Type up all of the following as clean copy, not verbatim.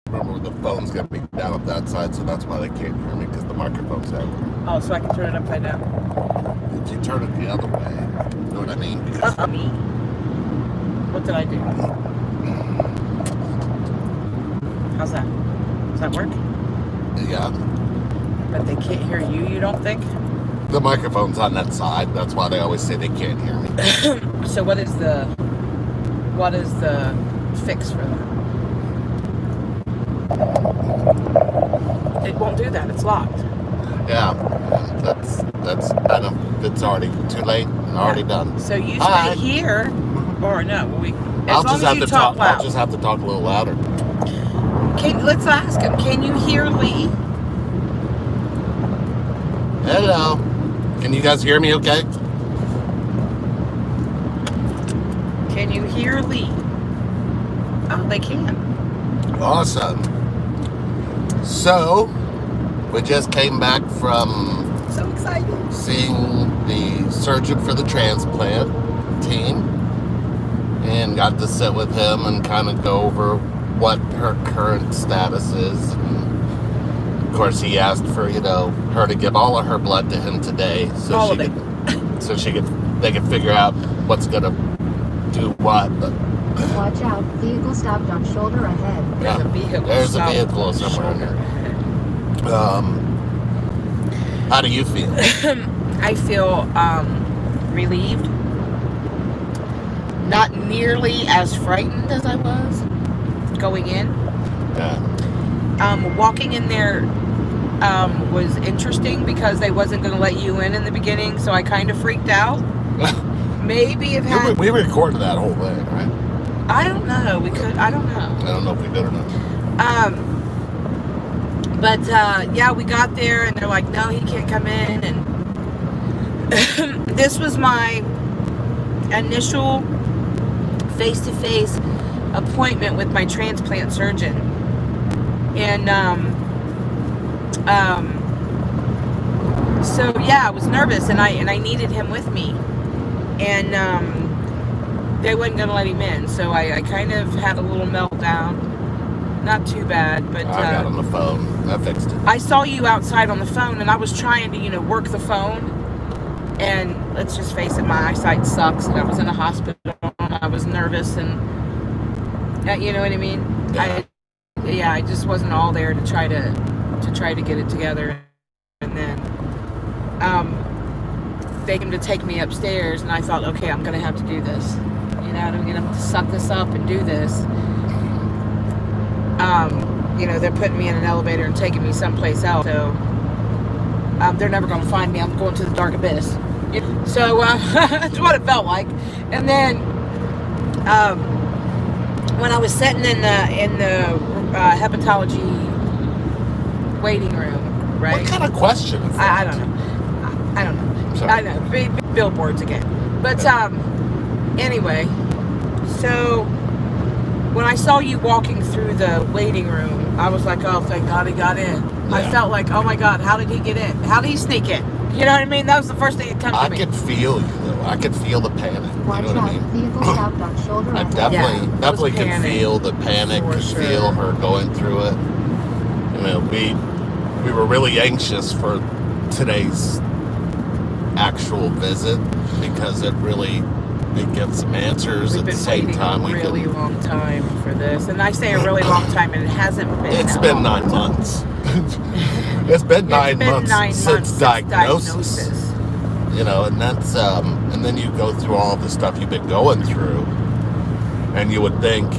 Remember, the phone's going to be down at that side, so that's why they can't hear me, because the microphone's down. Oh, so I can turn it upside down. If you turn it the other way, you know what I mean? Because Me? What did I do? How's that? Does that work? yeah, But they can't hear you, you don't think? the microphone's on that side. That's why they always say they can't hear me. So what is the fix for that? It won't do that. It's locked. Yeah, that's kind of, it's already too late and already done. So you Hi. stay here, or no? I'll As long just as have you to talk loud. I'll just have to talk a little louder. Let's ask him. Can you hear Lee? Hello. Can you guys hear me okay? Can you hear Lee? Oh, they can. Awesome. So, we just came back from So excited. seeing the surgeon for the transplant team and got to sit with him and kind of go over what her current status is. And of course, he asked for, her to give all of her blood to him today so All she of it. they could figure out what's going to do what. But Watch out, vehicle stopped on shoulder ahead. There's a vehicle. there's a stopped vehicle on the somewhere in shoulder. there. How do you feel? I feel relieved. Not nearly as frightened as I was going in. Yeah. Walking in there was interesting because they wasn't going to let you in the beginning, so I kind of freaked out. Maybe if had We recorded that whole thing, right? I don't know. I don't know. I don't know if we did or not. But yeah, we got there and they're like, no, he can't come in. And this was my initial face-to-face appointment with my transplant surgeon. And so yeah, I was nervous and I needed him with me. And they wasn't going to let him in. So I kind of had a little meltdown. Not too bad, but I got on the phone. I fixed it. I saw you outside on the phone, and I was trying to, work the phone. And let's just face it, my eyesight sucks, and I was in a hospital, and I was nervous, and you know what I mean. Yeah. I just wasn't all there to try to get it together, and then they came to take me upstairs, and I thought, okay, I'm gonna have to do this. I'm gonna have to suck this up and do this. They're putting me in an elevator and taking me someplace else. So they're never going to find me. I'm going to the dark abyss. So that's what it felt like. And then when I was sitting in the hepatology waiting room, right? What kind of question is I that? don't know. I don't know. Sorry. I know. Billboards again. But anyway, so when I saw you walking through the waiting room, I was like, oh, thank God he got in. Yeah. I felt like, oh my God, how did he get in? How did he sneak in? You know what I mean? That was the first thing that came to I me. could feel you, though. I could feel the panic. Watch You know what I out, mean? vehicle stopped on shoulder I ahead. definitely could panic, feel the panic, for could sure. feel her going through it. We were really anxious for today's actual visit because it gets some answers. We've At the been same waiting time, a really long time for this. And I say a really long time, and it hasn't been It's that been long. 9 months. It's been 9 months since diagnosis. And that's and then you go through all the stuff you've been going through, and you would think,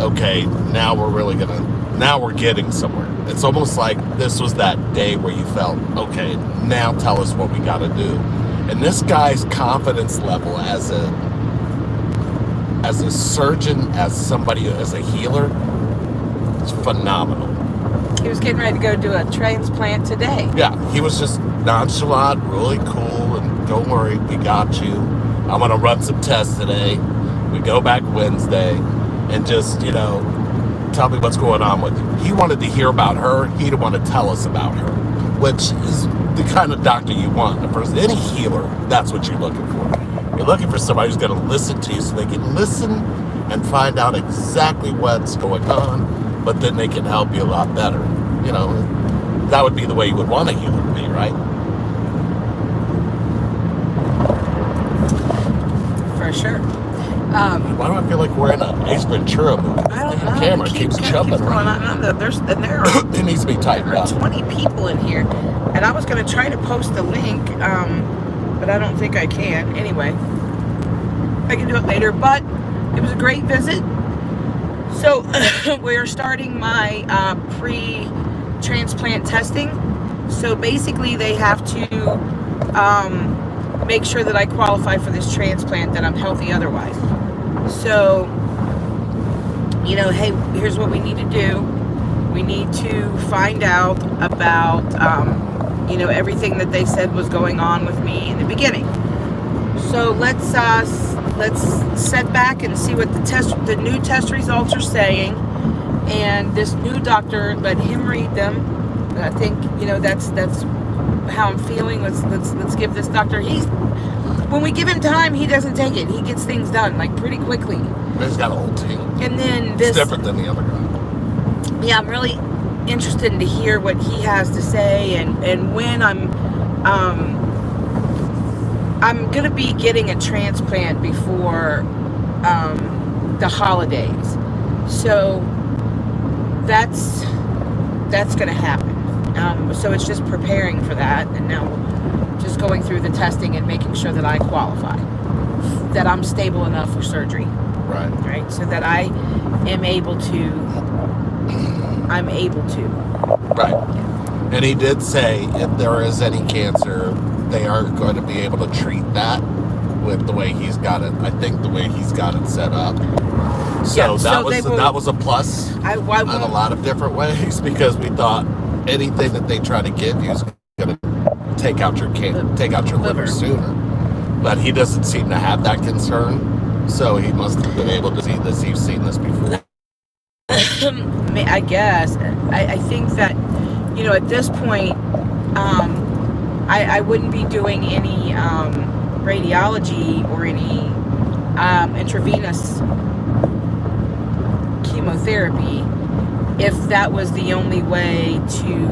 okay, now we're getting somewhere. It's almost like this was that day where you felt, okay, now tell us what we got to do. And this guy's confidence level as a surgeon, as somebody, as a healer, is phenomenal. He was getting ready to go do a transplant today. Yeah, he was just nonchalant, really cool, and don't worry, we got you. I'm going to run some tests today. We go back Wednesday, and just, tell me what's going on with you. He wanted to hear about her. He didn't want to tell us about her, which is the kind of doctor you want. Any healer, that's what you're looking for. You're looking for somebody who's going to listen to you so they can listen and find out exactly what's going on but then they can help you a lot better. You know, that would be the way you would want a healer to be, right? For sure. Why do I feel like we're in an Ace Ventura movie? I don't know. The camera keeps jumping going around. on. There are It needs to be tightened up. 20 people in here, and I was going to try to post a link, but I don't think I can. Anyway, I can do it later, but it was a great visit. So we're starting my pre-transplant testing. So basically they have to make sure that I qualify for this transplant, that I'm healthy otherwise. So, you know, hey, here's what we need to do. We need to find out about, you know, everything that they said was going on with me in the beginning. So let's sit back and see what the new test results are saying. And this new doctor, let him read them. And I think, you know, that's how I'm feeling. Let's give this doctor. When we give him time, he doesn't take it. He gets things done like pretty quickly. He's got a whole team. And then this, it's different than the other guy. Yeah, I'm really interested to hear what he has to say, and when I'm gonna be getting a transplant before the holidays, so that's gonna happen. So it's just preparing for that, and now just going through the testing and making sure that I qualify, that I'm stable enough for surgery. Right, so that I'm able to. Right. And he did say if there is any cancer, they are going to be able to treat that with the way he's got it. I think the way he's got it set up. So that was a plus in a lot of different ways, because we thought anything that they try to give you is going to take out your liver sooner. But he doesn't seem to have that concern. So he must have been able to see this. He's seen this before. I guess. I think that, you know, at this point, I wouldn't be doing any radiology or any intravenous chemotherapy if that was the only way to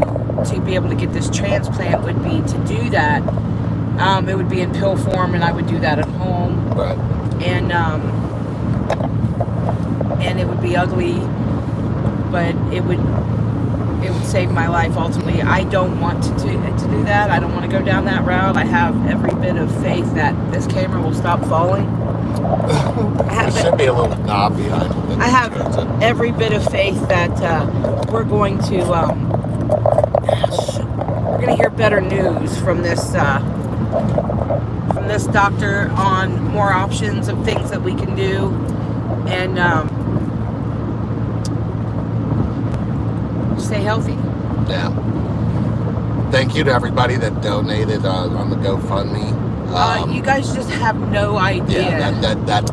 be able to get this transplant, would be to do that. It would be in pill form, and I would do that at home. Right. And it would be ugly, but it would save my life ultimately. I don't want to do that. I don't want to go down that route. I have every bit of faith that this camera will stop falling. There should be a little knob behind it. I have every bit of faith that we're going to hear better news from this doctor on more options of things that we can do, and stay healthy. Yeah. Thank you to everybody that donated on the GoFundMe. You guys just have no idea. Yeah, that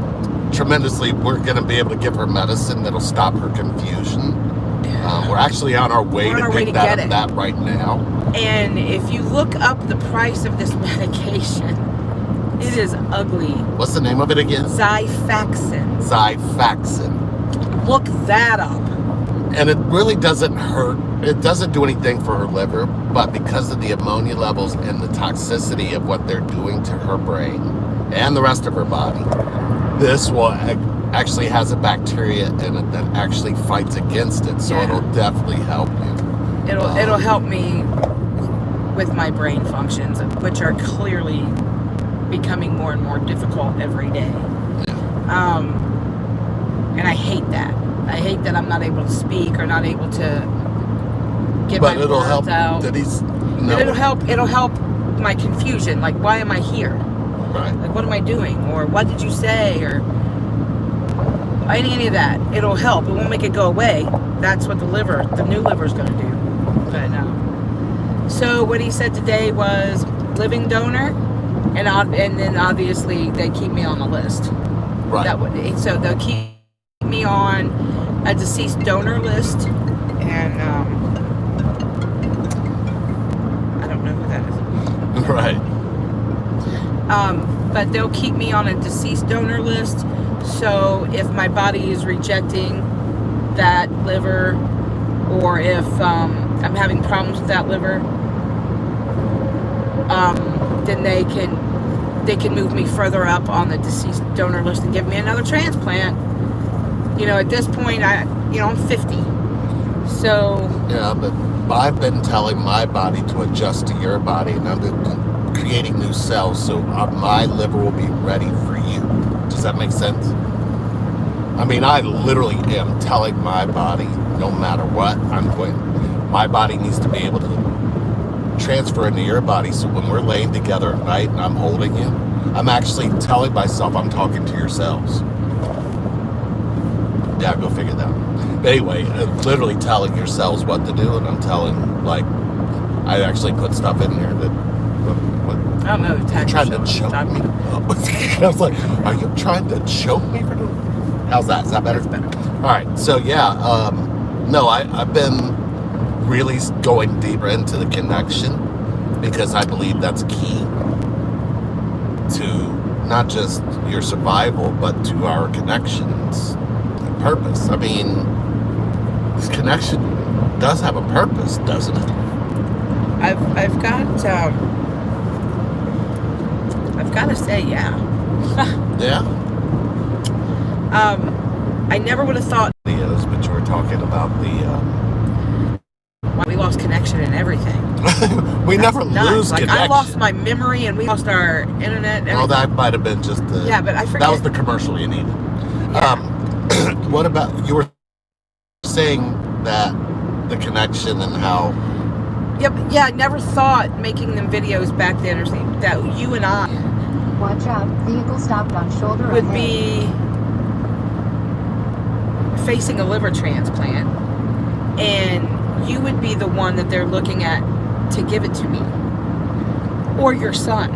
tremendously. We're going to be able to give her medicine that'll stop her confusion. We're actually on our way to pick that right now. And if you look up the price of this medication, it is ugly. What's the name of it again? Xifaxan. Look that up. And it really doesn't hurt. It doesn't do anything for her liver, but because of the ammonia levels and the toxicity of what they're doing to her brain and the rest of her body, this will actually has a bacteria in it that actually fights against it. So it'll definitely help you. It'll help me with my brain functions, which are clearly becoming more and more difficult every day. Yeah. And I hate that. I hate that I'm not able to speak or not able to get my words out. It'll help my confusion. Like, why am I here? Right. Like, what am I doing? Or what did you say? Or any of that. It'll help. It won't make it go away. That's what the new liver's going to do. But so what he said today was living donor, and then obviously they keep me on the list. Right. So they'll keep me on a deceased donor list, and I don't know who that is. Right. But they'll keep me on a deceased donor list. So if my body is rejecting that liver, or if I'm having problems with that liver, then they can move me further up on the deceased donor list and give me another transplant. You know, at this point, I'm 50. So yeah, but I've been telling my body to adjust to your body, and I've been creating new cells so my liver will be ready for you. Does that make sense? I mean, I literally am telling my body, no matter what, my body needs to be able to transfer into your body. So when we're laying together at night and I'm holding you, I'm actually telling myself I'm talking to your cells. Yeah, go figure that out. But anyway, literally telling your cells what to do, and I'm telling, I actually put stuff in there that, I don't know. You're trying to choke me. I was like, are you trying to choke me for doing? How's that? Is that better? That's better. All right. So yeah, no, I've been really going deeper into the connection because I believe that's key to not just your survival, but to our connections and purpose. I mean, this connection does have a purpose, doesn't it? I've got to say, yeah. Yeah. I never would have thought Videos, but you were talking about we lost connection and everything. we That's never nuts. lose connection. I lost my memory and we lost our internet. Well, that might have been just the. Yeah, but I forget. That was the commercial you needed. Yeah. What about, you were saying that the connection and how. Yeah, I never thought making them videos back then or something that you and I Watch out, vehicle stopped on shoulder would ahead. be facing a liver transplant, and you would be the one that they're looking at to give it to me, or your son.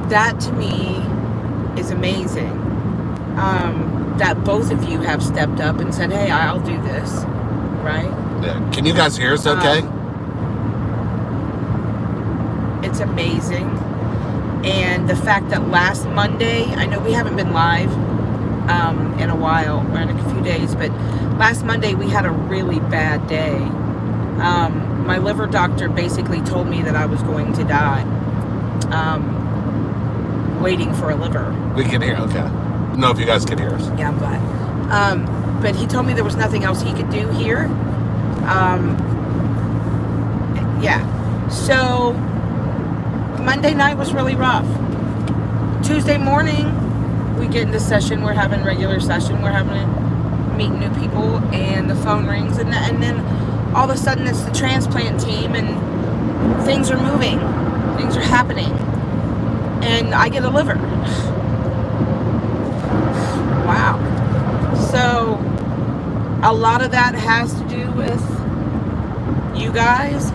That to me is amazing. That both of you have stepped up and said, hey, I'll do this, right? Yeah. Can you guys hear us okay? It's amazing. And the fact that last Monday, I know we haven't been live in a while, or in a few days, but last Monday we had a really bad day. My liver doctor basically told me that I was going to die, waiting for a liver. We can hear, okay. No, if you guys can hear us. Yeah, I'm glad. But he told me there was nothing else he could do here. Yeah. So Monday night was really rough. Tuesday morning, we get into session. We're having regular session. We're having to meet new people, and the phone rings, and then all of a sudden it's the transplant team, and things are moving. Things are happening. And I get a liver. Wow. So a lot of that has to do with you guys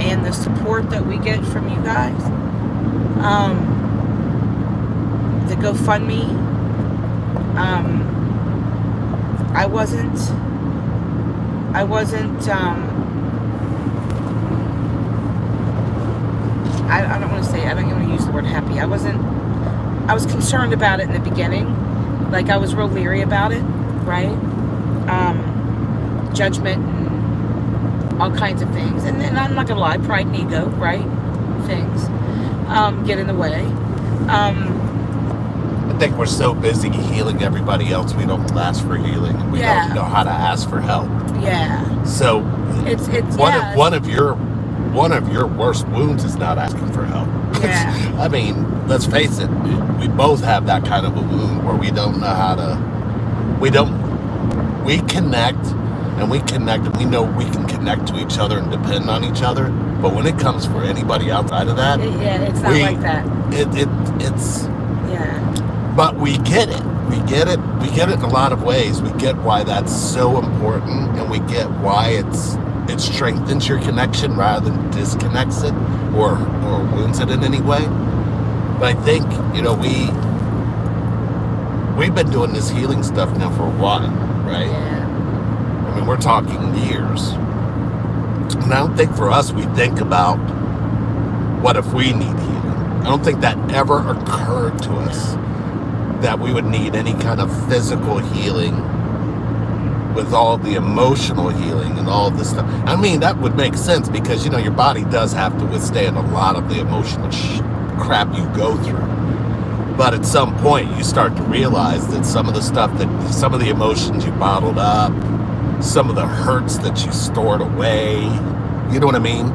and the support that we get from you guys. The GoFundMe. I wasn't I don't want to say, I don't even want to use the word happy. I was concerned about it in the beginning. Like, I was real leery about it, right? Judgment and all kinds of things. And then, I'm not going to lie, pride and ego, right? Things get in the way. I think we're so busy healing everybody else, we don't ask for healing, and we don't know how to ask for help. Yeah. So It's one of your worst wounds is not asking for help. Yeah. I mean, let's face it, we both have that kind of a wound where we don't know how to, we connect, and we know we can connect to each other and depend on each other, but when it comes for anybody outside of that, it's not like that. It's Yeah. but we get it. We get it in a lot of ways. We get why that's so important, and we get why it strengthens your connection rather than disconnects it or wounds it in any way. But I think, we've been doing this healing stuff now for a while, right? Yeah. I mean, we're talking years. And I don't think for us we think about what if we need healing. I don't think that ever occurred to us that we would need any kind of physical healing with all the emotional healing and all this stuff. I mean, that would make sense because, your body does have to withstand a lot of the emotional crap you go through. But at some point, you start to realize that some of the emotions you bottled up, some of the hurts that you stored away, you know what I mean?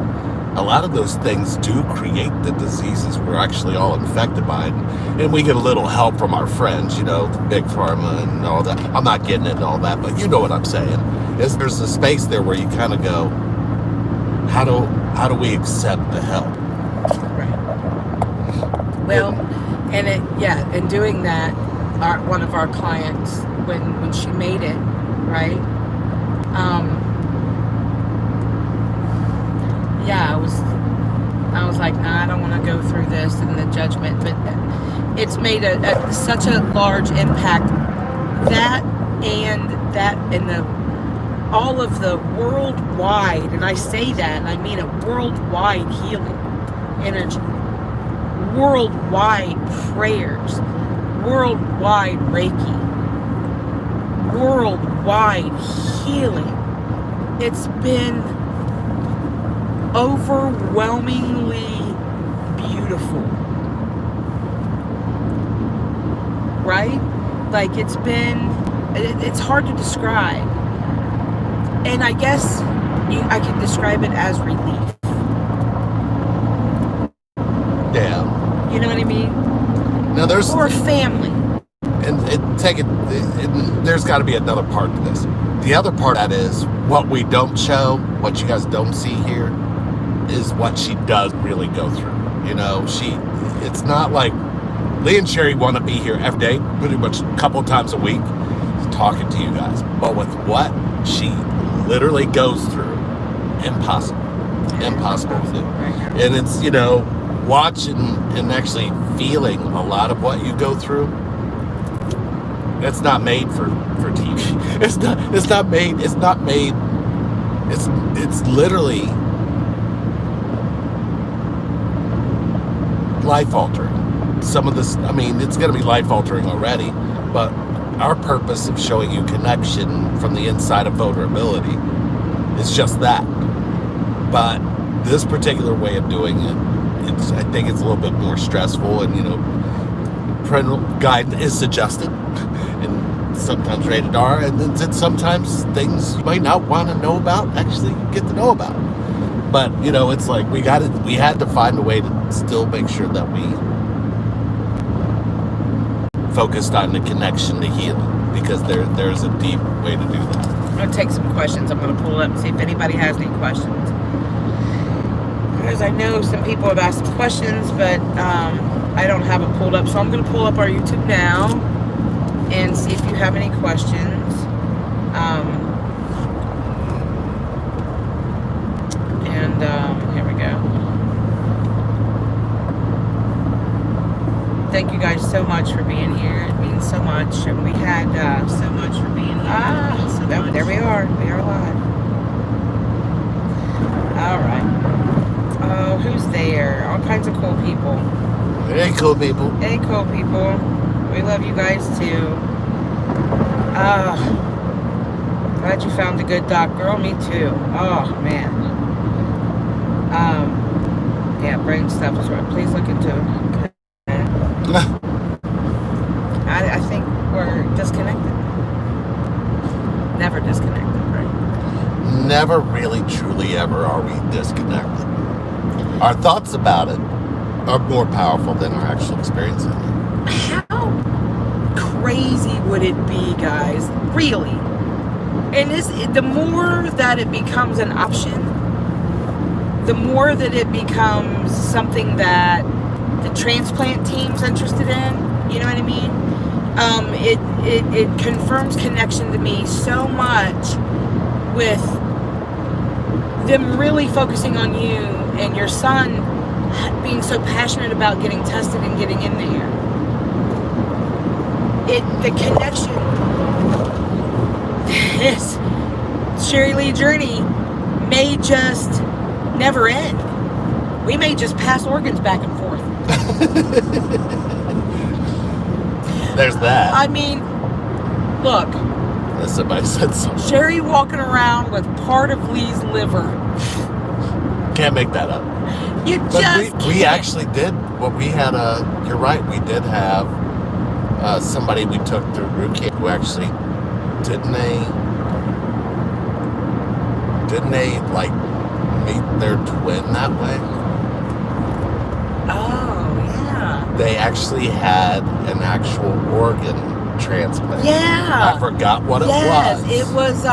A lot of those things do create the diseases we're actually all infected by. And we get a little help from our friends, Big Pharma and all that. I'm not getting into all that, but you know what I'm saying. There's a space there where you kind of go, how do we accept the help? Right. Well, and doing that, one of our clients, when she made it, right? I was like, nah, I don't want to go through this and the judgment, but it's made such a large impact. That and all of the worldwide, and I say that, and I mean a worldwide healing energy, worldwide prayers, worldwide Reiki, worldwide healing. It's been overwhelmingly beautiful, right? Like it's hard to describe, and I guess I can describe it as relief. Yeah. You know what I mean? Now or family. And there's got to be another part to this. The other part of that is what we don't show, what you guys don't see here, is what she does really go through. It's not like Lee and Sherry want to be here every day, pretty much a couple times a week, talking to you guys. But with what she literally goes through, impossible to do. And it's, watching and actually feeling a lot of what you go through. It's not made for TV. It's literally life altering. Some of this, it's going to be life altering already, but our purpose of showing you connection from the inside of vulnerability is just that. But this particular way of doing it, I think it's a little bit more stressful, and parental guidance is suggested, and sometimes rated R, and then sometimes things you might not want to know about actually get to know about. But it's like we had to find a way to still make sure that we focused on the connection to healing, because there's a deep way to do that. I'm going to take some questions. I'm going to pull it up and see if anybody has any questions. Because I know some people have asked some questions, but I don't have it pulled up. So I'm going to pull up our YouTube now and see if you have any questions. Here we go. Thank you guys so much for being here. It means so much. And we had so much for being here. There we are. We are live. All right. Oh, who's there? All kinds of cool people. Hey, cool people. Hey, cool people. We love you guys too. Glad you found a good doc. Girl, me too. Oh, man. Yeah, brain stuff is right. Please look into it. Okay. I think we're disconnected. Never disconnected, right? Never really, truly ever are we disconnected. Our thoughts about it are more powerful than our actual experience of it. How crazy would it be, guys? Really? And the more that it becomes an option, the more that it becomes something that the transplant team's interested in, you know what I mean? It confirms connection to me so much with them really focusing on you and your son being so passionate about getting tested and getting in there. The connection, this Sherry Lee journey may just never end. We may just pass organs back and forth. There's that. I mean, look, Somebody said something. Sherry walking around with part of Lee's liver. Can't make that up. You But just we can't. actually did. Well, we had you're right. We did have somebody we took through root camp who actually didn't they like meet their twin that way? Oh, yeah. They actually had an actual organ transplant. Yeah. I forgot what it Yes, was. it was,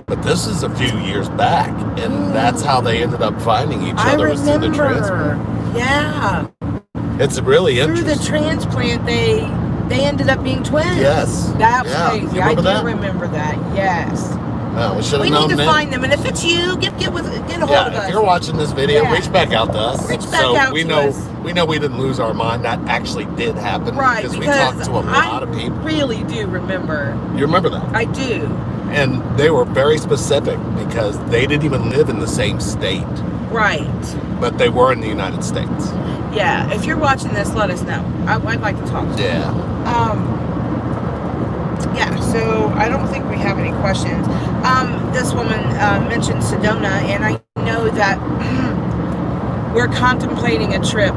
But this is a few years back, and that's how they ended up finding each I other was through the remember. transplant. Yeah. It's really Through interesting. the transplant, they ended up being twins. Yes. That was Yeah. crazy. You I remember do that? remember that. Yes. We should have We known need to then. find them, and if it's you, get a hold of Yeah, us. if you're watching this video, Yeah. reach back out to us. Reach back so out we to know us. we know we didn't lose our mind. That actually did happen. Right, because we because talked to a lot of people. I really do remember. You remember that? I do. And they were very specific because they didn't even live in the same state, Right. but they were in the United States. Yeah. If you're watching this, let us know. I'd like to talk to you. Yeah. Yeah, so I don't think we have any questions. This woman mentioned Sedona, and I know that we're contemplating a trip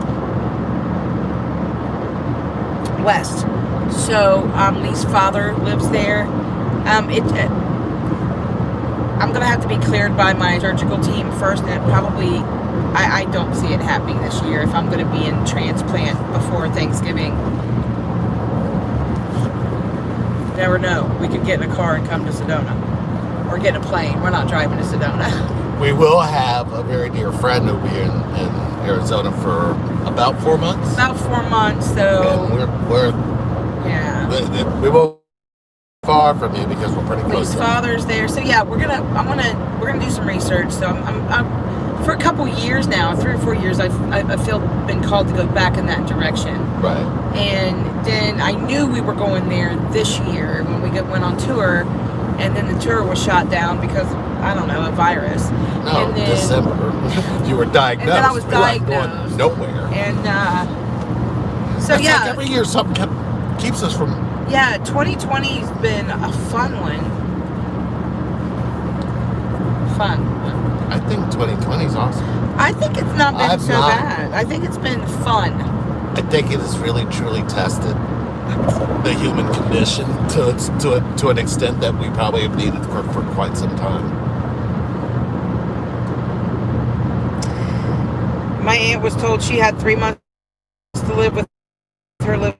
west. So Lee's father lives there. I'm gonna have to be cleared by my surgical team first, and probably I don't see it happening this year if I'm gonna be in transplant before Thanksgiving. Never know. We could get in a car and come to Sedona, or get in a plane. We're not driving to Sedona. We will have a very dear friend who will be in Arizona for about 4 months. About 4 months, so And we're yeah. we won't be far from you because we're pretty close. Lee's to father's there, so yeah, we're gonna do some research. So I'm for a couple years now, 3 or 4 years, I feel been called to go back in that direction. Right. And then I knew we were going there this year when we went on tour, and then the tour was shot down because I don't know, a virus. No, and then, December. You were diagnosed. And then I was We weren't diagnosed. going nowhere. And so It's yeah, like every year something keeps us from. yeah, 2020's been a fun one. Fun. I think 2020 is awesome. I think it's not been I've so not- bad. I think it's been fun. I think it has really truly tested the human condition to an extent that we probably have needed for quite some time. My aunt was told she had 3 months to live with her liver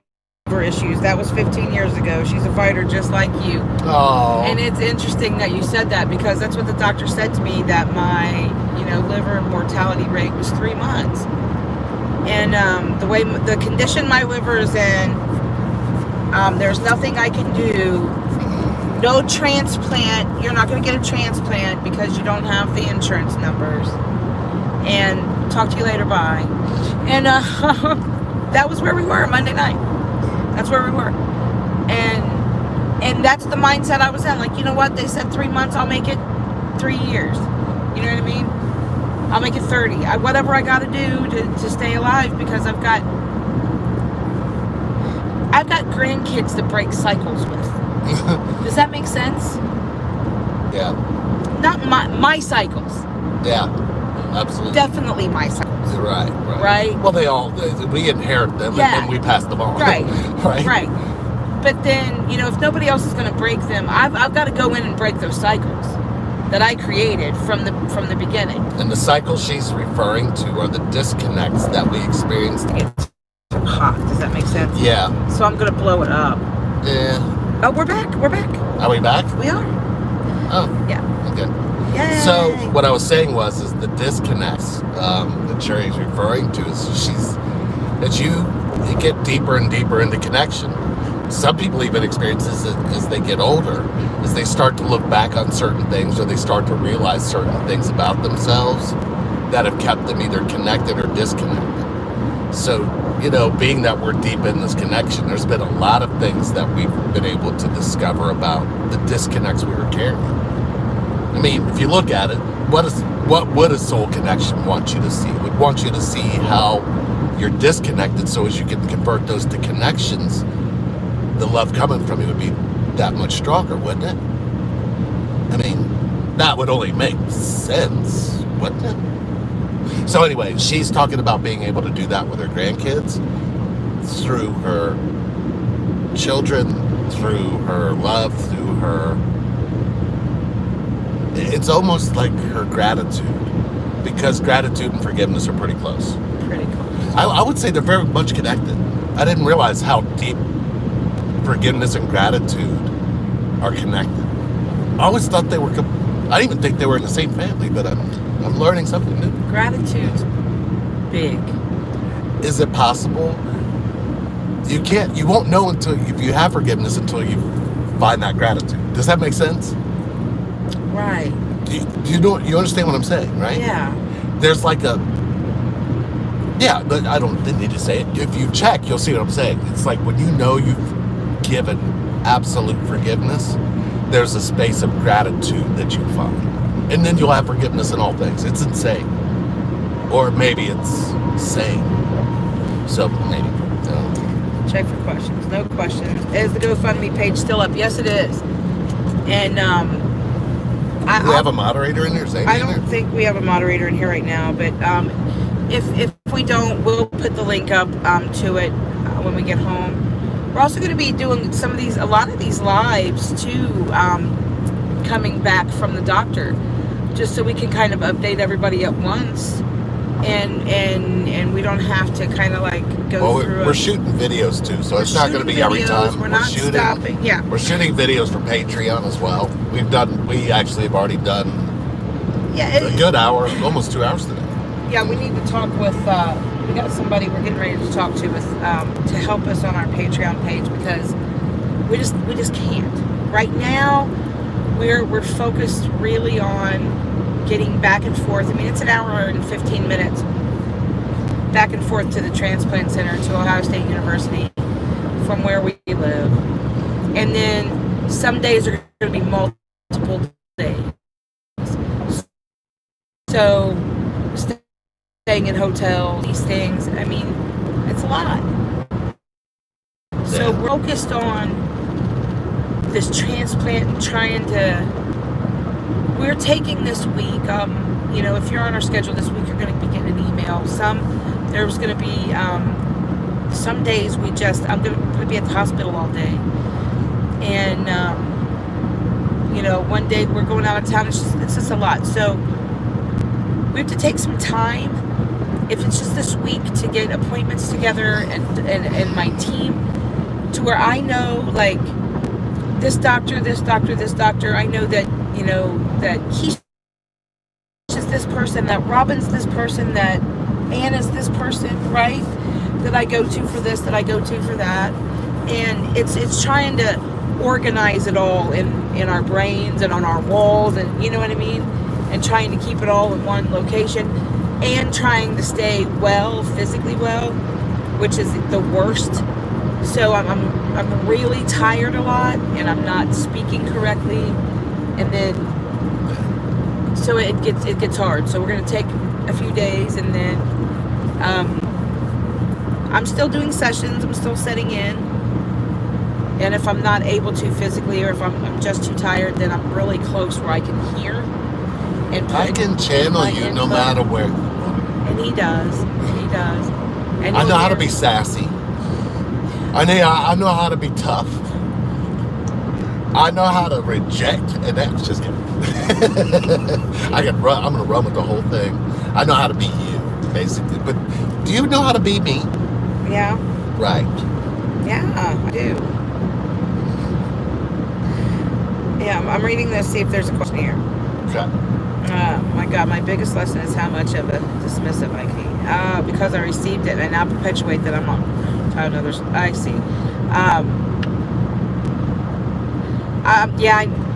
issues. That was 15 years ago. She's a fighter just like you. Oh, And it's interesting that you said that because that's what the doctor said to me, that my, liver mortality rate was 3 months. And the condition my liver is in, there's nothing I can do. No transplant. You're not going to get a transplant because you don't have the insurance numbers. And talk to you later, bye. And that was where we were Monday night. That's where we were. And that's the mindset I was in. Like, you know what? They said 3 months, I'll make it 3 years. You know what I mean? I'll make it 30. Whatever I got to do to stay alive, because I've got grandkids to break cycles with. Does that make sense? yeah, Not my cycles. yeah, absolutely. Definitely my cycles. Right. Right? Well, we inherit them Yeah. and then we pass them on. Right. right. Right. But then, if nobody else is going to break them, I've got to go in and break those cycles that I created from the beginning. And the cycles she's referring to are the disconnects that we experienced. It's too hot. Does that make sense? Yeah. So I'm going to blow it up. Yeah. Oh, we're back. We're back. Are we back? We are. Oh. Yeah. Okay. Yay. So what I was saying is the disconnects that Sherry's referring to is that you get deeper and deeper into connection. Some people even experience this as they get older, as they start to look back on certain things or they start to realize certain things about themselves that have kept them either connected or disconnected. So, being that we're deep in this connection, there's been a lot of things that we've been able to discover about the disconnects we were carrying. I mean, if you look at it, what would a soul connection want you to see? It would want you to see how you're disconnected, so as you can convert those to connections, the love coming from you would be that much stronger, wouldn't it? I mean, that would only make sense, wouldn't it? So anyway, she's talking about being able to do that with her grandkids through her children, through her love, through her... It's almost like her gratitude, because gratitude and forgiveness are pretty close. Pretty cool. I would say they're very much connected. I didn't realize how deep forgiveness and gratitude are connected. I always thought they were... I didn't even think they were in the same family, but I'm learning something new. Gratitude's big. Is it possible? You won't know until if you have forgiveness until you find that gratitude. Does that make sense? Right. You understand what I'm saying, right? Yeah. There's like a... Yeah, but didn't need to say it. If you check, you'll see what I'm saying. It's like when you know you've given absolute forgiveness, there's a space of gratitude that you find. And then you'll have forgiveness in all things. It's insane. Or maybe it's sane. So, maybe. Check for questions. No questions. Is the GoFundMe page still up? Yes, it is. And, do we have a moderator in there? I don't think we have a moderator in here right now, but if we don't, we'll put the link up to it when we get home. We're also going to be doing a lot of these lives too, coming back from the doctor, just so we can kind of update everybody at once, and we don't have to kind of like go through. We're shooting videos too, so it's not going to be every time. We're not stopping. Yeah, we're shooting videos for Patreon as well. We actually have already done a good hour, almost 2 hours today. Yeah, we need to talk with, we got somebody we're getting ready to talk to with, to help us on our Patreon page, because we just can't. Right now, we're focused really on getting back and forth. I mean, it's an hour and 15 minutes back and forth to the transplant center, to Ohio State University, from where we live. And then some days are going to be multiple days. So, staying in hotels, these things, I mean, it's a lot. So we're focused on this transplant and trying to... We're taking this week, if you're on our schedule this week, you're going to be getting an email. There's going to be some days I'm going to be at the hospital all day. And, one day we're going out of town. It's just a lot. So we have to take some time, if it's just this week, to get appointments together and my team, to where I know, like, this doctor, I know that, that he's just this person, that Robin's this person, that Anna's this person, right? That I go to for this, that I go to for that. And it's trying to organize it all in our brains and on our walls, and you know what I mean? And trying to keep it all in one location, and trying to stay physically well, which is the worst. So I'm really tired a lot, and I'm not speaking correctly, and then so it gets hard. So we're gonna take a few days, and then I'm still doing sessions. I'm still setting in, and if I'm not able to physically, or if I'm just too tired, then I'm really close where I can hear. And I can channel you no matter where you are. And he does. And I know how to be sassy. I know how to be tough. I know how to reject, and that's just kidding. I'm gonna run with the whole thing. I know how to be you, basically. But do you know how to be me? Yeah. Right. Yeah, I do. Yeah, I'm reading this, see if there's a question here. Okay. My God, my biggest lesson is how much of a dismissive I can. Because I received it, and I now perpetuate that I'm on to others. I see.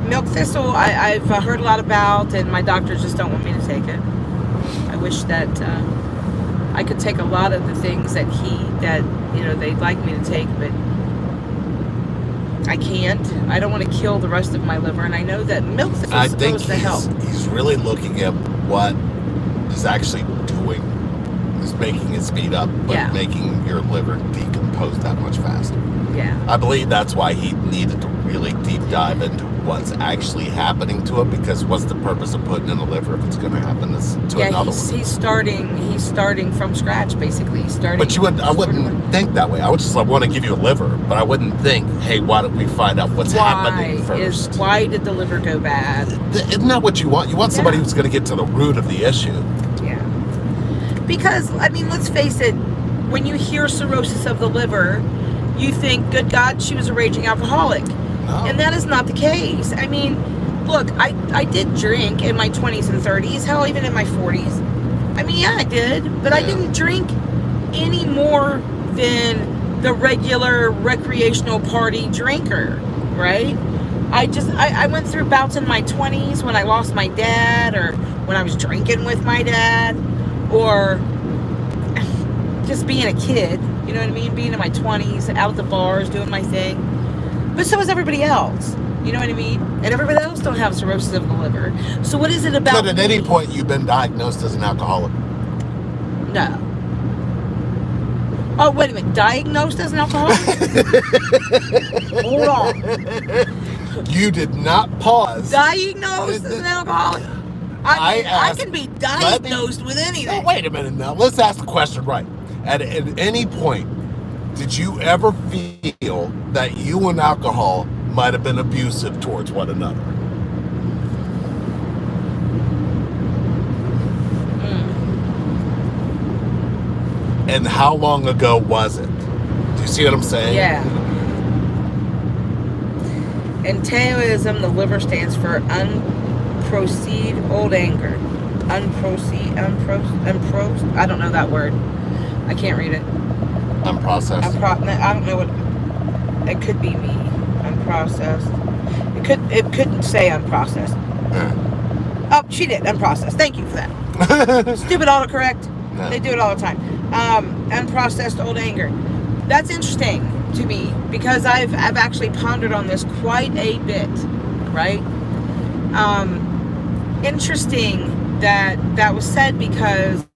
Milk thistle, I've heard a lot about, and my doctors just don't want me to take it. I wish that I could take a lot of the things that they'd like me to take, but I can't. I don't want to kill the rest of my liver, and I know that milk thistle is supposed to help. He's really looking at what is actually doing, is making it speed up, but making your liver decompose that much faster. Yeah. I believe that's why he needed to really deep dive into what's actually happening to it, because what's the purpose of putting in a liver if it's going to happen to another one? He's starting from scratch, basically. But I wouldn't think that way. I would just want to give you a liver, but I wouldn't think, hey, why don't we find out what's happening first? Why did the liver go bad? Isn't that what you want? You want somebody who's going to get to the root of the issue. Yeah. Because, I mean, let's face it, when you hear cirrhosis of the liver, you think, good God, she was a raging alcoholic. No. And that is not the case. I mean, look, I did drink in my 20s and 30s, hell, even in my 40s. I mean, yeah, I did, but I didn't drink any more than the regular recreational party drinker, right? I went through bouts in my 20s when I lost my dad, or when I was drinking with my dad, or just being a kid, you know what I mean? Being in my 20s, out at the bars, doing my thing. But so is everybody else. You know what I mean? And everybody else don't have cirrhosis of the liver. So what is it about But at any point, you've been diagnosed as an alcoholic. No. Oh, wait a minute. Diagnosed as an alcoholic? Hold on. You did not pause. Diagnosed as an alcoholic? I can be diagnosed with anything. Oh, wait a minute now. Let's ask the question right. At any point, did you ever feel that you and alcohol might have been abusive towards one another? And how long ago was it? Do you see what I'm saying? Yeah. In Taoism, the liver stands for unproceed old anger. I don't know that word. I can't read it. Unprocessed. I don't know what. It could be me. Unprocessed. It couldn't say unprocessed. Oh, she did. Unprocessed. Thank you for that. Stupid autocorrect. No. They do it all the time. Unprocessed old anger. That's interesting to me, because I've actually pondered on this quite a bit, right? Interesting that was said, because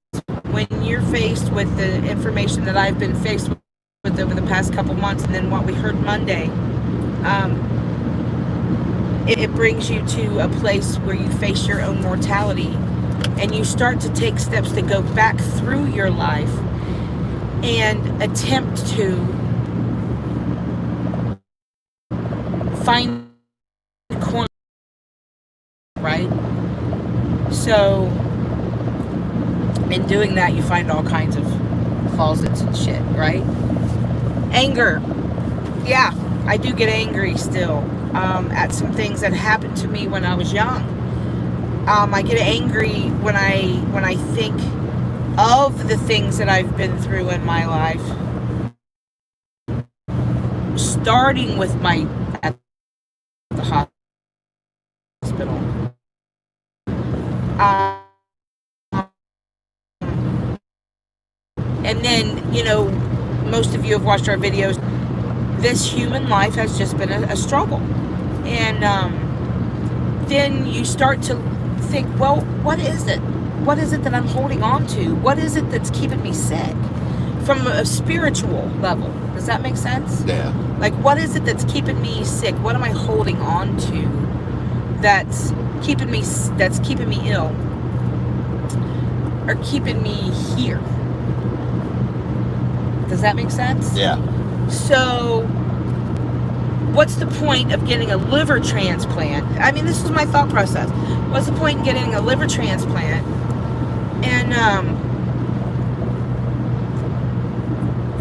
when you're faced with the information that I've been faced with over the past couple months, and then what we heard Monday, it brings you to a place where you face your own mortality, and you start to take steps to go back through your life and attempt to find the corner, right? So in doing that, you find all kinds of closets and shit, right? Anger. Yeah, I do get angry still at some things that happened to me when I was young. I get angry when I think of the things that I've been through in my life, starting with at the hospital. And then, you know, most of you have watched our videos. This human life has just been a struggle. And then you start to think, well, what is it? What is it that I'm holding on to? What is it that's keeping me sick? From a spiritual level. Does that make sense? Yeah. Like, what is it that's keeping me sick? What am I holding on to that's keeping me ill? Or keeping me here? Does that make sense? Yeah. So, what's the point of getting a liver transplant? I mean, this was my thought process. What's the point in getting a liver transplant? And,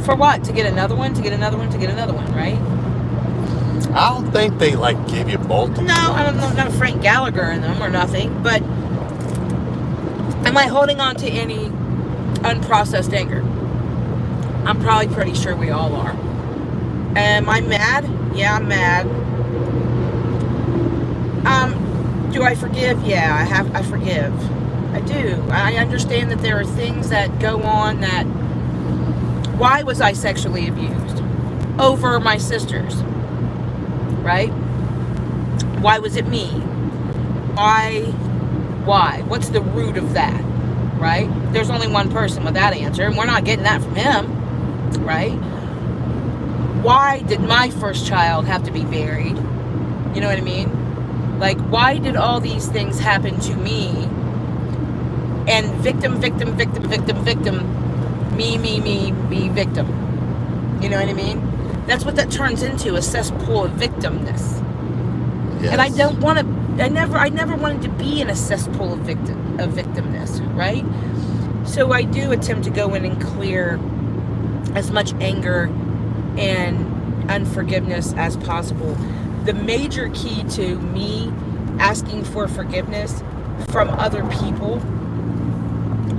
for what? To get another one? To get another one? To get another one, right? I don't think they, give you both. No, I'm not Frank Gallagher in them or nothing, but am I holding on to any unprocessed anger? I'm probably pretty sure we all are. Am I mad? Yeah, I'm mad. Do I forgive? Yeah, I forgive. I do. I understand that there are things that go on that... Why was I sexually abused? Over my sisters. Right? Why was it me? Why? What's the root of that? Right? There's only one person with that answer, and we're not getting that from him. Right? Why did my first child have to be buried? You know what I mean? Like, why did all these things happen to me? And victim, me, victim. You know what I mean? That's what that turns into, a cesspool of victimness. Yes. And I don't want to, I never wanted to be in a cesspool of victimness, right? So I do attempt to go in and clear as much anger and unforgiveness as possible. The major key to me asking for forgiveness from other people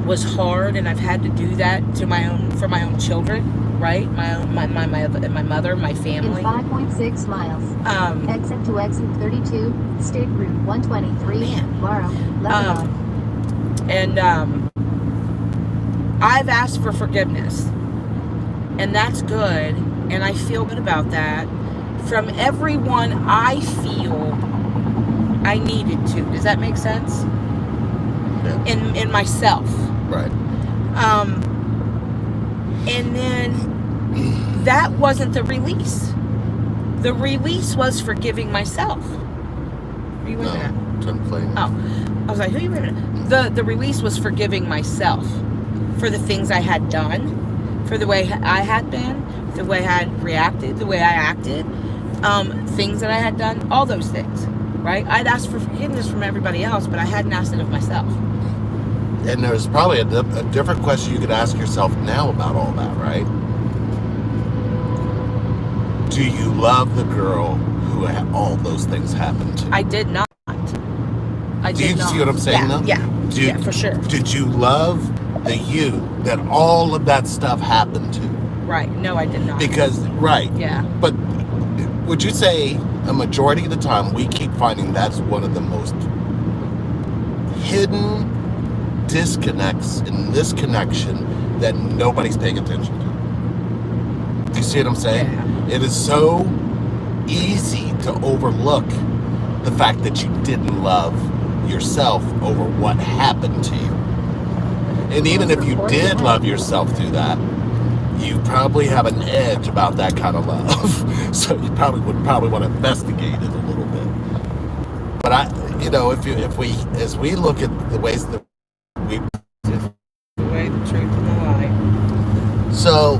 was hard, and I've had to do that for my own children, right? My mother, my In family. 5.6 miles. Exit to exit 32, State Route 123, Man. Barrow, Lebanon. And I've asked for forgiveness, and that's good, and I feel good about that from everyone I feel I needed to. Does that make sense? Yeah. In myself. Right. And then that wasn't the release. The release was forgiving myself. Who are you waving at? Turn flame. Oh, I was like, who are you waving at? The release was forgiving myself for the things I had done, for the way I had been, the way I had reacted, the way I acted, things that I had done, all those things, right? I'd asked for forgiveness from everybody else, but I hadn't asked it of myself. And there's probably a different question you could ask yourself now about all that, right? Do you love the girl who had all those things happen to? I did not. Do you see what I'm saying now? Yeah, yeah, for sure. Did you love the you that all of that stuff happened to? Right. No, I did not. Because, right. Yeah. But would you say a majority of the time we keep finding that's one of the most hidden disconnects in this connection that nobody's paying attention to? Do you see what I'm saying? Yeah. It is so easy to overlook the fact that you didn't love yourself over what happened to you. And even if you did love yourself through that, you probably have an edge about that kind of love. So you probably would want to investigate it a little bit. But as we look at the ways that we, The way, the truth, and the lie. so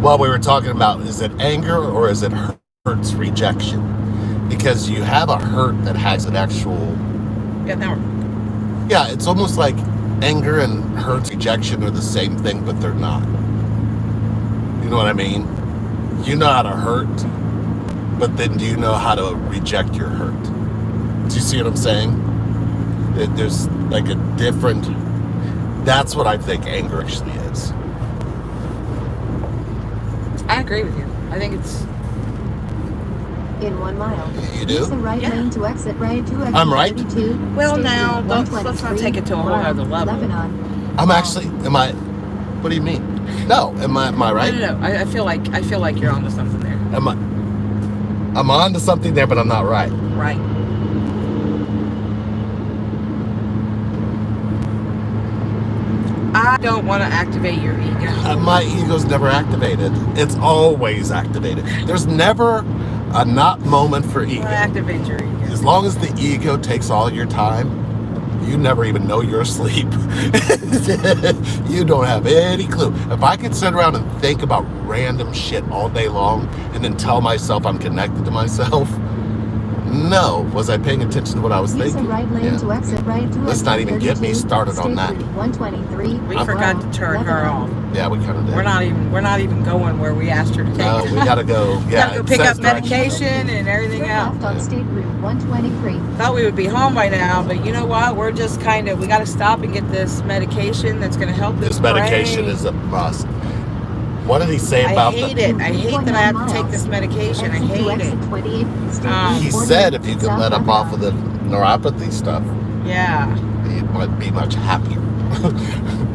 while we were talking about, is it anger or is it hurt's rejection? Because you have a hurt that has an actual, Yeah, it's almost like anger and hurt's rejection are the same thing, but they're not. You know what I mean? You know how to hurt, but then do you know how to reject your hurt? Do you see what I'm saying? There's like a different, that's what I think anger actually is. I agree with you. I think it's... In 1 mile. You Use the do? right Yeah. lane to exit right to exit I'm right? 32, Well, State now, Route let's 123, not take it to a whole Barrow, other level. Lebanon. What do you mean? No, am I right? No. I feel like you're onto something there. I'm on to something there, but I'm not right. Right. I don't want to activate your ego. My ego's never activated. It's always activated. There's never a not moment for I want ego. to activate your ego. As long as the ego takes all your time, you never even know you're asleep. You don't have any clue. If I could sit around and think about random shit all day long and then tell myself I'm connected to myself, no. Was I paying attention to what I was Use the thinking? right lane Yeah. to exit right to Let's exit not even get me 32, started on State that. Route 123, We I'm- forgot to turn her off. Yeah, we kind of did. We're not even going where we asked her to take No, us. we gotta go. We Yeah, gotta go it pick says up directions. medication and everything Turn else. left on State Route 123. Thought we would be home by now, but you know what? We're just we got to stop and get this medication that's going to help This medication brain. is a must. What did he say I about hate the? it. I hate that I have to take this medication. I Exit to hate it. exit 28, State Um, Route He 48, said if you could let up off of southbound. the neuropathy stuff, Yeah. he might be much happier.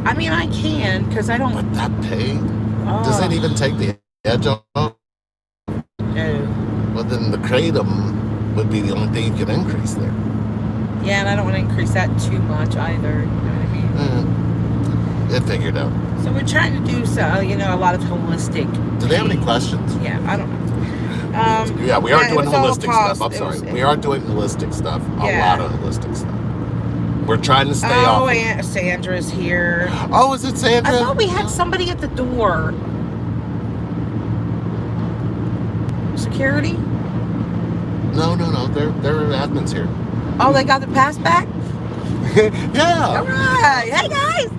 I mean, I can because I don't. But that pain, Oh, does it even take the edge off? no. Well, then the kratom would be the only thing you could increase there. Yeah, and I don't want to increase that too much either. You know what I mean? It figured out. So we're trying to do a lot of holistic. Do they have any questions? Yeah, I don't know. Yeah, we are it doing was all holistic cost. stuff. I'm It sorry. was- We are doing holistic stuff. Yeah. A lot of holistic stuff. We're trying to stay Oh, off. Aunt Sandra's here. Oh, is it Sandra? I thought we had somebody at the door. Security? No. They're admins here. Oh, they got the pass back? Yeah. All right. Hey, guys.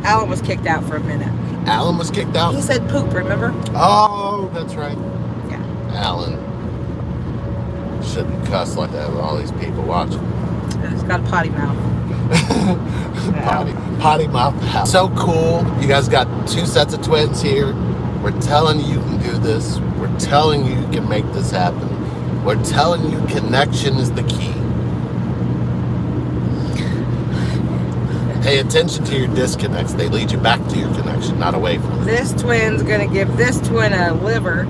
Alan was kicked out for a minute. Alan was kicked out. He said poop, remember? Oh, that's right. Yeah. Alan shouldn't cuss like that with all these people watching. He's got a potty mouth. Potty mouth. So cool. You guys got 2 sets of twins here. We're telling you can do this. We're telling you can make this happen. We're telling you connection is the key. Pay attention to your disconnects. They lead you back to your connection, not away from it. This twin's gonna give this twin a liver.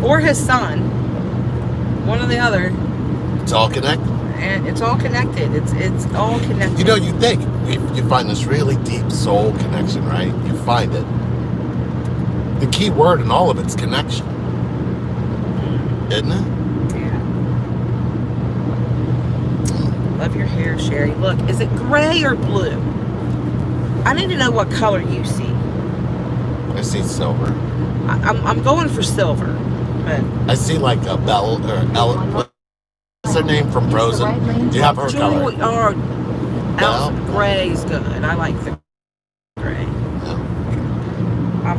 Or his son. One or the other. It's all connected. And it's all connected. It's all connected. You know, you think you find this really deep soul connection, right? You find it. The key word in all of it's connection. Isn't it? Yeah. Love your hair, Sherry. Look, is it gray or blue? I need to know what color you see. I see silver. I'm going for silver, but I see like a Belle or Ellen. What's her name from Frozen? You have her color. or Belle? gray's good. I like the gray.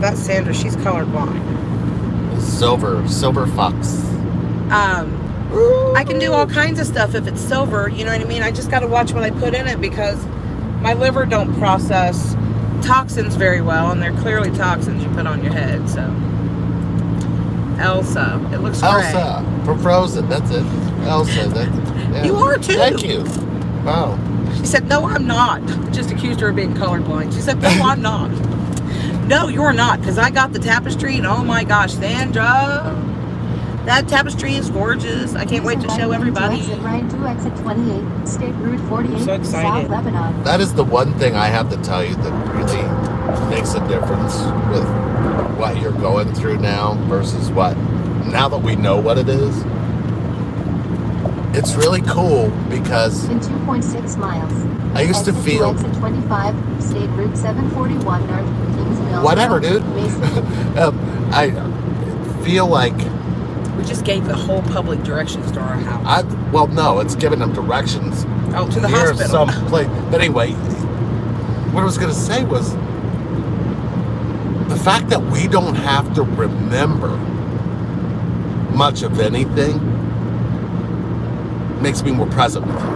That's Sandra. She's colorblind. Silver fox. I can do all kinds of stuff if it's silver. You know what I mean? I just got to watch what I put in it because my liver don't process toxins very well, and they're clearly toxins you put on your head. So Elsa, it looks gray. Elsa from Frozen. That's it. Elsa. Yeah. You are too. Thank you. Wow. She said, "No, I'm not." Just accused her of being colorblind. She said, "No, I'm not." No, you're not, because I got the tapestry, and oh my gosh, Sandra, that tapestry is gorgeous. I can't wait to show everybody. Exit right to exit 28, State Route 48, So excited. South Lebanon. That is the one thing I have to tell you that really makes a difference with what you're going through now versus what, now that we know what it is. It's really cool because In 2.6 miles. I used to Exit feel, exit 25, State Route 741 North, Kings Mills whatever, Road, dude. Mason. I feel like We just gave the whole public directions to our house. well, no, it's giving them directions. Oh, to the Here's hospital. some place. But anyway, what I was going to say was the fact that we don't have to remember much of anything makes me more present with you.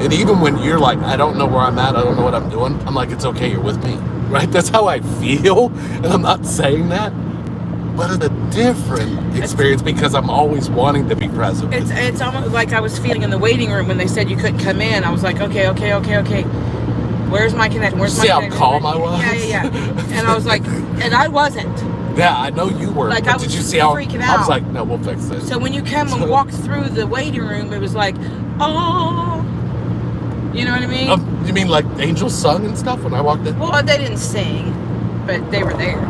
And even when you're like, I don't know where I'm at, I don't know what I'm doing, I'm like, it's okay, you're with me. Right? That's how I feel. And I'm not saying that. But it's a different experience because I'm always wanting to be present. It's almost like I was feeling in the waiting room when they said you couldn't come in. I was like, okay. Where's my connection? Where's my See how connection? calm I was? Yeah. And I was like, and I wasn't. Yeah, I know you were. Like, but I was did you see how freaking I was out. like, no, we'll fix this. So when you come and walk through the waiting room, it was like, oh, you know what I mean? You mean like angels sung and stuff when I walked in? Well, they didn't sing, but they were there.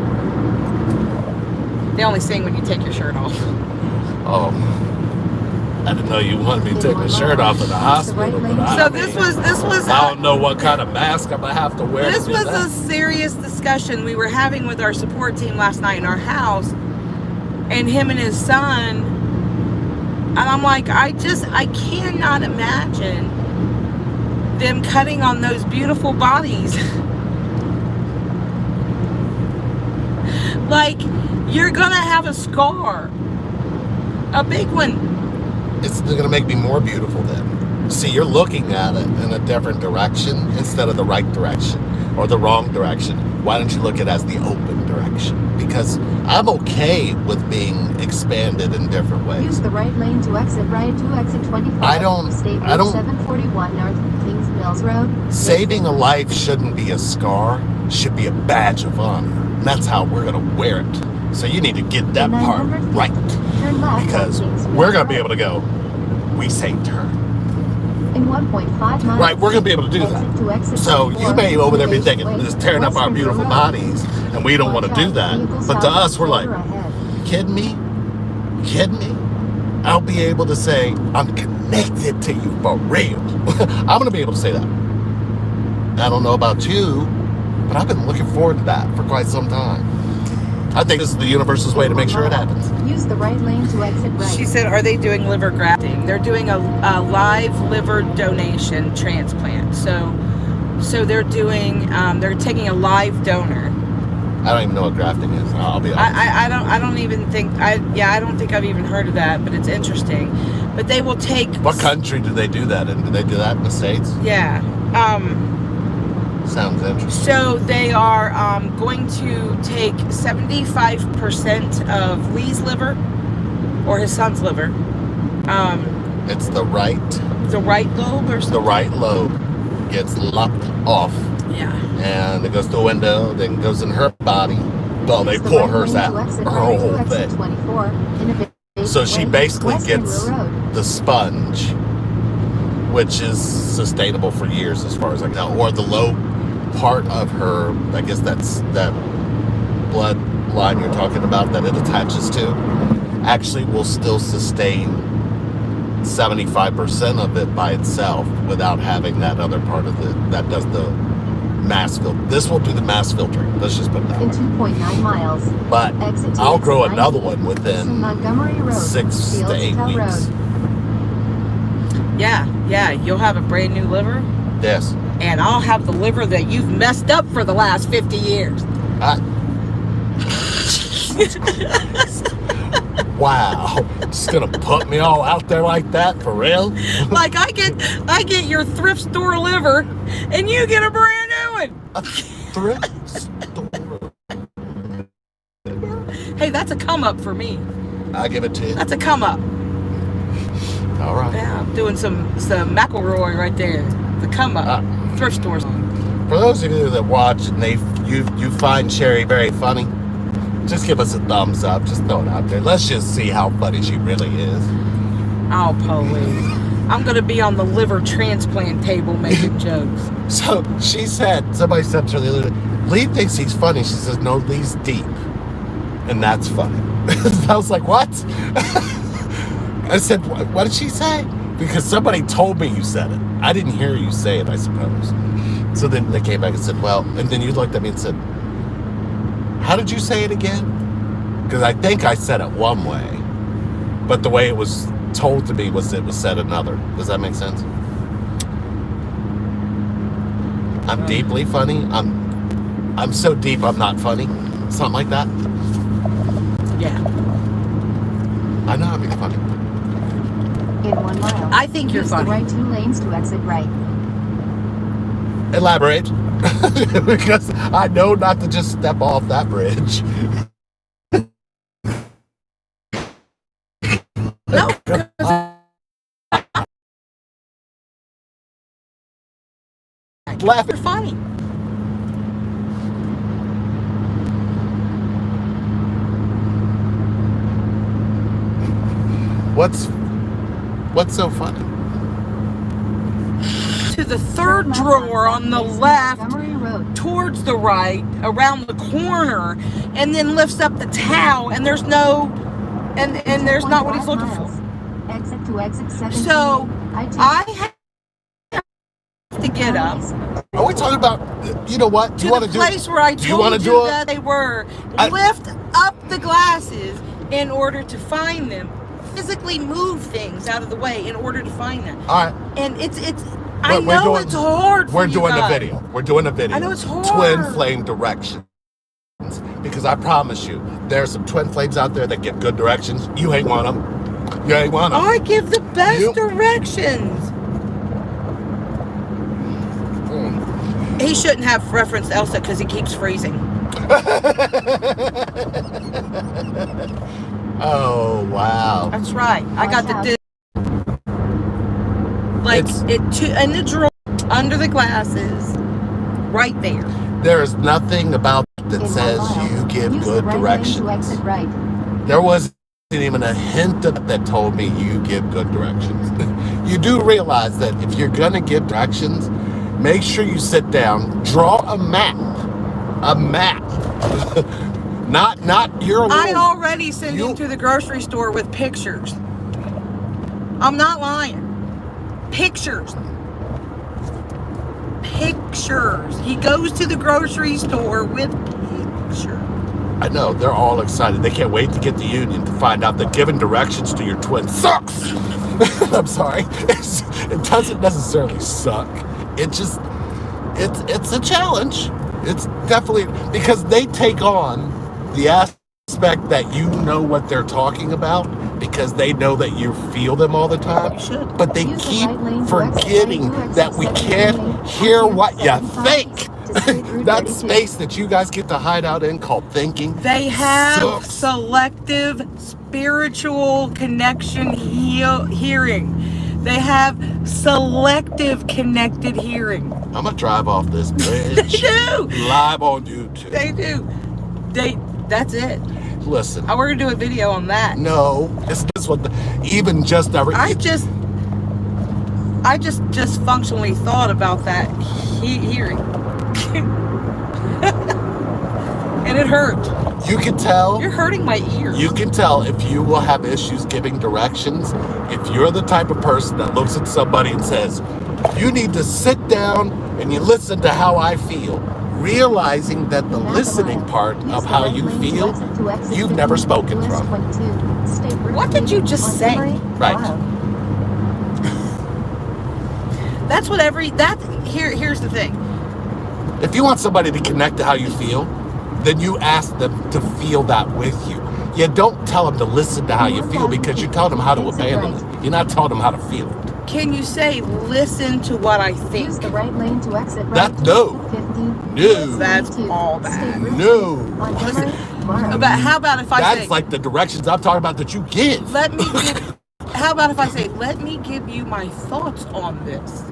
They only sing when you take your shirt off. Oh, I didn't know you wanted me to take my shirt off in the hospital. But So this was I don't know what kind of mask I'm gonna have to wear. This to do was that. a serious discussion we were having with our support team last night in our house, and him and his son. And I'm like, I cannot imagine them cutting on those beautiful bodies. Like, you're gonna have a scar, a big one. It's gonna make me more beautiful then. See, you're looking at it in a different direction instead of the right direction or the wrong direction. Why don't you look at it as the open direction? Because I'm okay with being expanded in different ways. Use the right lane to exit right to exit 25. I don't- State I Route don't- 741 North, Kings Mills Road. Saving a life shouldn't be a scar, should be a badge of honor. And that's how we're gonna wear it. So you need to get that part right. Turn left Because on Kings Mills we're gonna be Road. able to go, we saved her. In 1.5 miles. Right, we're gonna be able to do that. Exit to exit So 24, you may over there be West thinking, just tearing up our Western beautiful Road. bodies. And we don't want to do that. But to us, we're like, kidding me? Kidding me? I'll be able to say, I'm connected to you for real. I'm going to be able to say that. I don't know about you, but I've been looking forward to that for quite some time. I think this is the universe's way to make sure it happens. Use the right lane to exit right. She said, are they doing liver grafting? They're doing a live liver donation transplant. So they're doing, they're taking a live donor. I don't even know what grafting is. I'll be honest. I don't think I've even heard of that, but it's interesting. But they will take. What country do they do that in? Do they do that in the States? Yeah. Sounds interesting. So they are going to take 75% of Lee's liver, or his son's liver. It's the right lobe or something? The right lobe gets lopped off. Yeah. And it goes through a window, then goes in her body. Well, they pull hers out. Her whole thing. So she basically gets the sponge, which is sustainable for years as far as I can tell. Or the low part of her, I guess that's that blood line you're talking about that it attaches to, actually will still sustain 75% of it by itself without having that other part of that does the mass filter. This will do the mass filtering. Let's just put it that way. In 2.9 miles. But I'll grow another one within Montgomery Road, 6 to 8 weeks. Yeah, you'll have a brand new liver. Yes. And I'll have the liver that you've messed up for the last 50 years. Wow. Just gonna put me all out there like that for real? Like I get your thrift store liver and you get a brand new one. A thrift store. Hey, that's a come up for me. I give it to you. That's a come up. All right. Yeah, I'm doing some McElroy right there. The come up. Thrift store song. For those of you that watch and you find Sherry very funny, just give us a thumbs up. Just throw it out there. Let's just see how funny she really is. Oh, please. I'm going to be on the liver transplant table making jokes. So she said, somebody said to her the other day, Lee thinks he's funny. She says, no, Lee's deep. And that's funny. I was like, what? I said, what did she say? Because somebody told me you said it. I didn't hear you say it, I suppose. So then they came back and said, well, and then you looked at me and said, how did you say it again? Because I think I said it one way, but the way it was told to me was it was said another. Does that make sense? I'm deeply funny. I'm so deep I'm not funny. Something like that. Yeah. I know I'm funny. In 1 mile. I think you're funny. Use the right 2 lanes to exit right. Elaborate. Because I know not to just step off that bridge. No. Laugh. You're funny. What's so funny? To the third drawer on the left, Montgomery Road. towards the right, around the corner, and then lifts up the towel, and there's no, and there's not what he's looking for. Exit to exit 17. So I have to get up Are we talking about? You know what? to the place where I told you that they were. Lift up the glasses in order to find them. Physically move things out of the way in order to find them. All right. And it's. I know it's hard for We're you doing guys. a video. We're doing a video. I know it's hard. Twin flame directions. Because I promise you, there's some twin flames out there that give good directions. You ain't one of them. You ain't one of them. I give the best directions. He shouldn't have referenced Elsa because he keeps freezing. Oh, wow. That's right. I got the in the drawer under the glasses, right there. There is nothing about that In says 1 mile. you give Use good the right directions. lane to exit right. There wasn't even a hint of that told me you give good directions. You do realize that if you're going to give directions, make sure you sit down, draw a map Not your little... I already send You- him to the grocery store with pictures. I'm not lying. Pictures. Pictures. He goes to the grocery store with pictures. I know, they're all excited. They can't wait to get the union to find out that giving directions to your twin sucks. I'm sorry. It doesn't necessarily suck. It just, it's a challenge. It's definitely, because they take on the aspect that you know what they're talking about because they know that you feel them all the time. You should. But they Use the keep right lane to forgetting exit that we 17 can't lane, hear exit what you 75 think. to State Route That 32. space that you guys get to hide out in called thinking. They have sucks. selective spiritual connection hearing. They have selective connected hearing. I'm gonna drive off this They bridge do. live on YouTube. They do. That's it. Listen, We're gonna do a video on that. no, it's this what even just every. I just functionally thought about that hearing, and it hurt. You can tell. You're hurting my ears. You can tell if you will have issues giving directions if you're the type of person that looks at somebody and says, "You need to sit down and you listen to how I feel," realizing that the listening part of how you feel, you've never spoken from. What did you just say? Right. That's what here's the thing. If you want somebody to connect to how you feel, then you ask them to feel that with you. You don't tell them to listen to how you feel because you're telling them how to abandon it. You're not telling them how to feel it. Can you say, listen to what I think? Use the right lane to exit right. That- no. 15. No. That's all bad. No. Montgomery, Morrow. But how about if I say, That's like the directions I'm talking about that you give. how about if I say, let me give you my thoughts on this?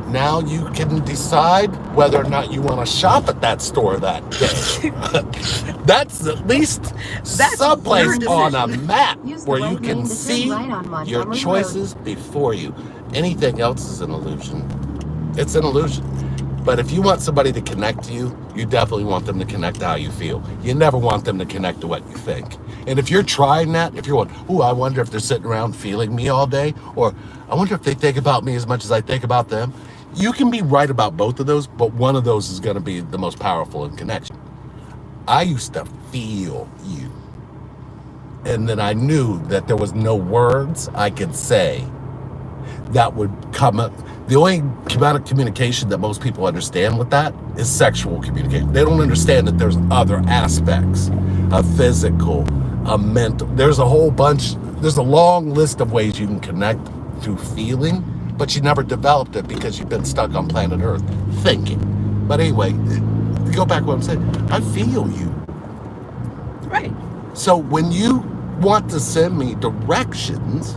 Now you can decide whether or not you want to shop at that store that day. That's at least That's someplace your on a decision. map Use the where right you can lane to turn see right on Montgomery your Road. choices before you. Anything else is an illusion. It's an illusion. But if you want somebody to connect to you, you definitely want them to connect to how you feel. You never want them to connect to what you think. And if you're trying that, if you're going, "Ooh, I wonder if they're sitting around feeling me all day," or "I wonder if they think about me as much as I think about them," you can be right about both of those, but one of those is going to be the most powerful in connection. I used to feel you. And then I knew that there was no words I could say that would come up. The only amount of communication that most people understand with that is sexual communication. They don't understand that there's other aspects, a physical, a mental. There's a whole bunch, there's a long list of ways you can connect through feeling, but you never developed it because you've been stuck on planet Earth thinking. But anyway, go back to what I'm saying. I feel you. Right. So when you want to send me directions,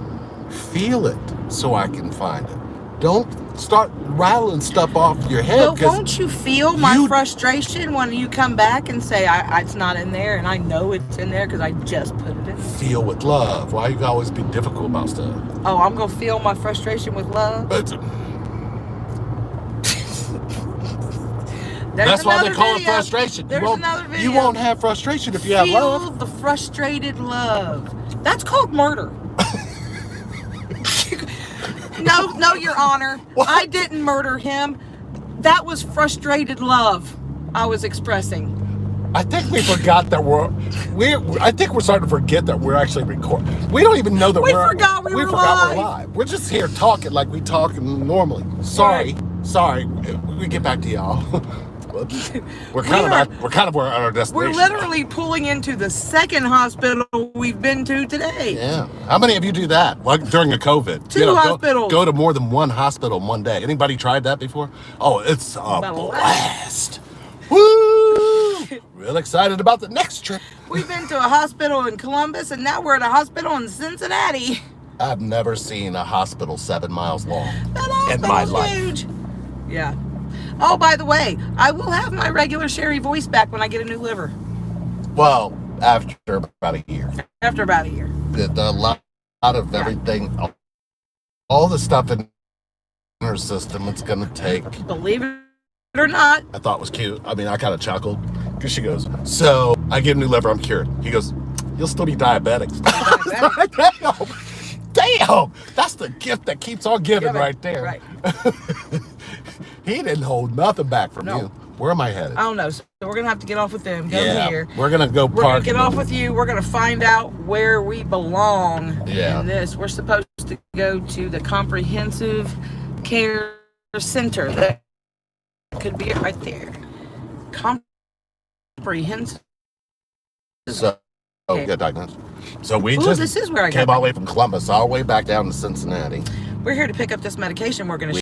feel it so I can find it. Don't start rattling stuff off your head. But 'cause won't you feel my you- frustration when you come back and say, it's not in there, and I know it's in there because I just put it in? Feel with love. Why you always be difficult about stuff? Oh, I'm going to feel my frustration with love? But There's that's why they another call it video. frustration. There's another video. You won't have frustration if you have Feel love. the frustrated love. That's called murder. No, Your Honor. What? I didn't murder him. That was frustrated love I was expressing. I think we forgot that I think we're starting to forget that we're actually recording. We don't even know that We we're forgot we were we're live. live. We're just here talking like we talk normally. Sorry. We get back to y'all. We're kind of where our destination. We're literally pulling into the second hospital we've been to today. Yeah. How many of you do that? Like during a COVID? Two hospitals. Go to more than one hospital in one day. Anybody tried that before? Oh, it's a blast. Woo! Real excited about the next trip. We've been to a hospital in Columbus, and now we're at a hospital in Cincinnati. I've never seen a hospital 7 miles long That in my hospital's life. huge. Yeah. Oh, by the way, I will have my regular Sherry voice back when I get a new liver. Well, after about a year. After about a year. A lot of everything, all the stuff in her system, it's going to take. Believe it or not. I thought was cute. I mean, I kind of chuckled Because she goes, so I give him new liver, I'm cured. He goes, you'll still be diabetic. Damn, that's the gift that keeps on giving right there. Right. He didn't hold nothing back from No. you. Where am I headed? I don't know. So we're gonna have to get off with them. Go here. We're gonna go We're park. gonna get off with you. We're gonna find out where we belong Yeah. in this. We're supposed to go to the comprehensive care center. That could be right there. Comprehensive. So, get diagnosed. So we Ooh, just this is where I came got all the way from Columbus all the way back down to Cincinnati. We're here to pick up this medication we're gonna